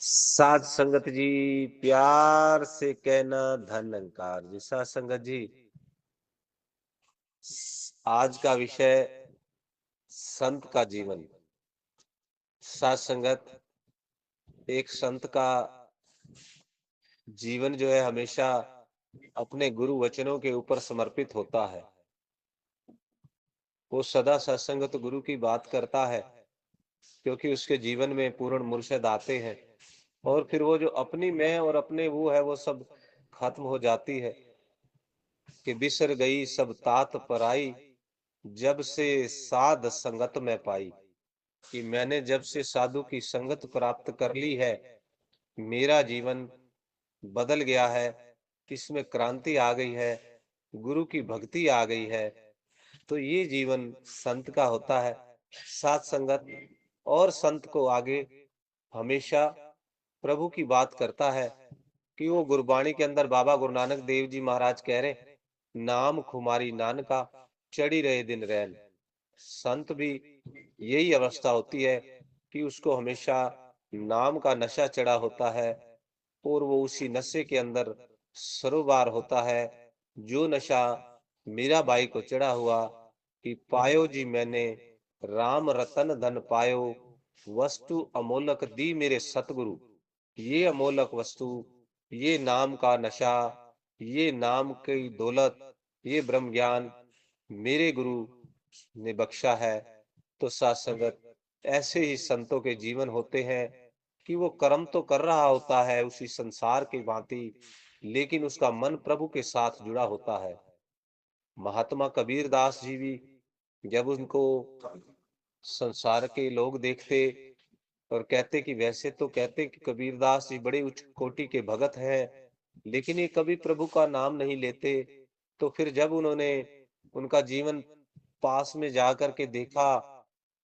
साध संगत जी, प्यार से कहना धन अंकार जी। साध संगत जी, आज का विषय संत का जीवन। साध संगत, एक संत का जीवन जो है हमेशा अपने गुरु वचनों के ऊपर समर्पित होता है। वो सदा सत्संगत गुरु की बात करता है, क्योंकि उसके जीवन में पूर्ण मुर्शद आते हैं और फिर वो जो अपनी मैं और अपने वो है वो सब खत्म हो जाती है कि बिसर गई सब तात पराई, जब से साध संगत में पाई। कि मैंने जब से साधु की संगत प्राप्त कर ली है, मेरा जीवन बदल गया है, इसमें क्रांति आ गई है, गुरु की भक्ति आ गई है। तो ये जीवन संत का होता है। साध संगत और संत को आगे हमेशा प्रभु की बात करता है कि वो गुरबाणी के अंदर बाबा गुरु नानक देव जी महाराज कह रहे, नाम खुमारी नानका चढ़ी रहे दिन रैन। संत भी यही अवस्था होती है कि उसको हमेशा नाम का नशा चढ़ा होता है और वो उसी नशे के अंदर सरोबार होता है। जो नशा मीरा बाई को चढ़ा हुआ कि पायो जी मैंने राम रतन धन पायो, वस्तु अमोलक दी मेरे सतगुरु। ये अमोलक वस्तु, ये नाम का नशा, ये नाम की दौलत, ये ब्रह्म ज्ञान मेरे गुरु ने बख्शा है। तो साथ संगत, ऐसे ही संतों के जीवन होते हैं कि वो कर्म तो कर रहा होता है उसी संसार की भांति, लेकिन उसका मन प्रभु के साथ जुड़ा होता है। महात्मा कबीर दास जी भी जब उनको संसार के लोग देखते और कहते कि वैसे तो कहते कि कबीरदास जी बड़े उच्च कोटि के भगत हैं, लेकिन ये कभी प्रभु का नाम नहीं लेते। तो फिर जब उन्होंने उनका जीवन पास में जा कर के देखा,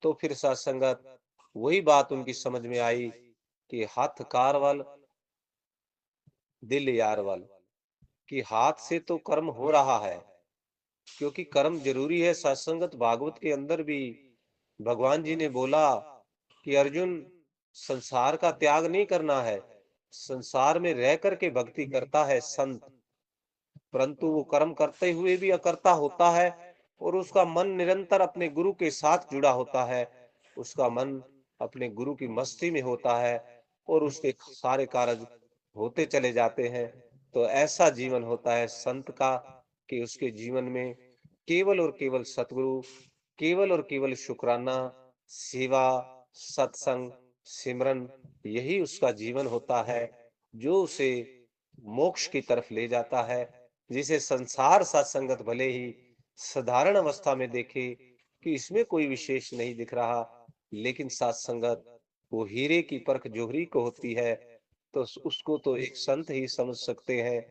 तो फिर सत्संगत वही बात उनकी समझ में आई कि हाथ कारवल दिल यारवल, कि हाथ से तो कर्म हो रहा है, क्योंकि कर्म जरूरी है। सत्संगत भागवत के अंदर भी भगवान जी ने बोला कि अर्जुन, संसार का त्याग नहीं करना है, संसार में रह करके भक्ति करता है संत, परंतु वो कर्म करते हुए भी अकर्ता होता है और उसका मन निरंतर अपने गुरु के साथ जुड़ा होता है। उसका मन अपने गुरु की मस्ती में होता है और उसके सारे कार्य होते चले जाते हैं। तो ऐसा जीवन होता है संत का कि उसके जीवन में केवल और केवल सतगुरु, केवल और केवल शुक्राना, सेवा, सत्संग, सिमरन, यही उसका जीवन होता है जो उसे मोक्ष की तरफ ले जाता है। जिसे संसार सत्संगत भले ही साधारण अवस्था में देखे कि इसमें कोई विशेष नहीं दिख रहा, लेकिन सत्संगत वो हीरे की परख जोहरी को होती है। तो उसको तो एक संत ही समझ सकते हैं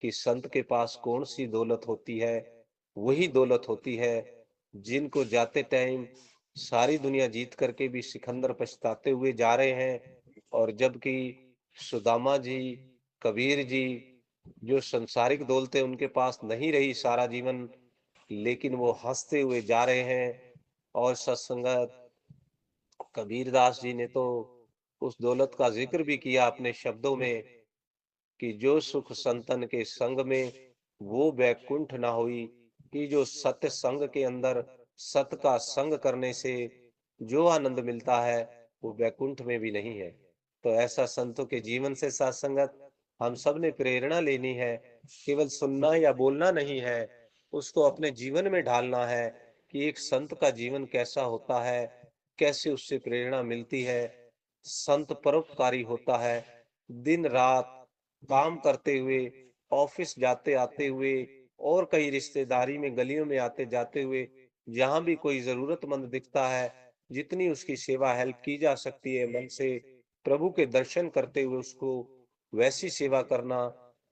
कि संत के पास कौन सी दौलत होती है। वही दौलत होती है जिनको जाते टाइम सारी दुनिया जीत करके भी सिकंदर पछताते हुए जा रहे हैं, और जबकि सुदामा जी, कबीर जी, जो संसारिक दौलतें उनके पास नहीं रही सारा जीवन, लेकिन वो हंसते हुए जा रहे हैं। और सत्संगत कबीरदास जी ने तो उस दौलत का जिक्र भी किया अपने शब्दों में कि जो सुख संतन के संग में वो वैकुंठ ना हुई। कि जो सत्य संग के अंदर सत का संग करने से जो आनंद मिलता है वो वैकुंठ में भी नहीं है। तो ऐसा संतों के जीवन से सत्संगत हम सब ने प्रेरणा लेनी है। केवल सुनना या बोलना नहीं है, उसको अपने जीवन में ढालना है कि एक संत का जीवन कैसा होता है, कैसे उससे प्रेरणा मिलती है। संत परोपकारी होता है, दिन रात काम करते हुए, ऑफिस जाते आते हुए और कहीं रिश्तेदारी में गलियों में आते जाते हुए, जहां भी कोई जरूरतमंद दिखता है, जितनी उसकी सेवा हेल्प की जा सकती है मन से, प्रभु के दर्शन करते हुए उसको वैसी सेवा करना।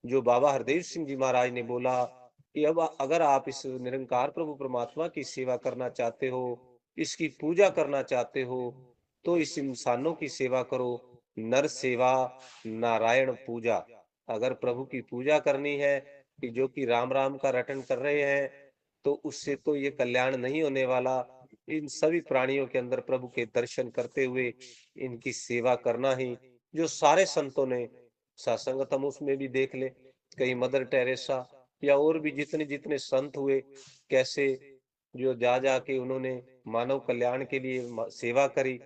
जो बाबा हरदेव सिंह जी महाराज ने बोला कि अब अगर आप इस निरंकार प्रभु परमात्मा की सेवा करना चाहते हो, इसकी पूजा करना चाहते हो, तो इस इंसानों की सेवा करो। नर सेवा नारायण पूजा। अगर प्रभु की पूजा करनी है कि जो कि राम राम का रटन कर रहे हैं, तो उससे तो ये कल्याण नहीं होने वाला। इन सभी प्राणियों के अंदर प्रभु के दर्शन करते हुए इनकी सेवा करना ही जो सारे संतों ने, सत्संगत हम उसमें भी देख ले, कहीं मदर टेरेसा या और भी जितने जितने संत हुए, कैसे जो जा जाके उन्होंने मानव कल्याण के लिए सेवा करी।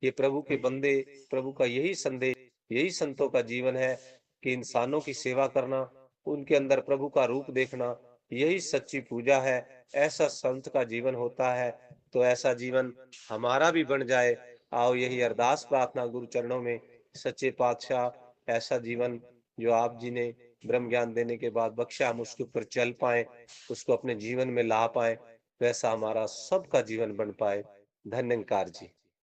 ये प्रभु के बंदे, प्रभु का यही संदेश, यही संतों का जीवन है कि इंसानों की सेवा करना, उनके अंदर प्रभु का रूप देखना, यही सच्ची पूजा है। ऐसा संत का जीवन होता है, तो ऐसा जीवन हमारा भी बन जाए। आओ यही अरदास प्रार्थना गुरु चरणों में, सच्चे पातशाह ऐसा जीवन जो आप जी ने ब्रह्म ज्ञान देने के बाद बख्शा, हम उसके ऊपर चल पाए, उसको अपने जीवन में ला पाए, वैसा हमारा सबका जीवन बन पाए। धन्यकार जी।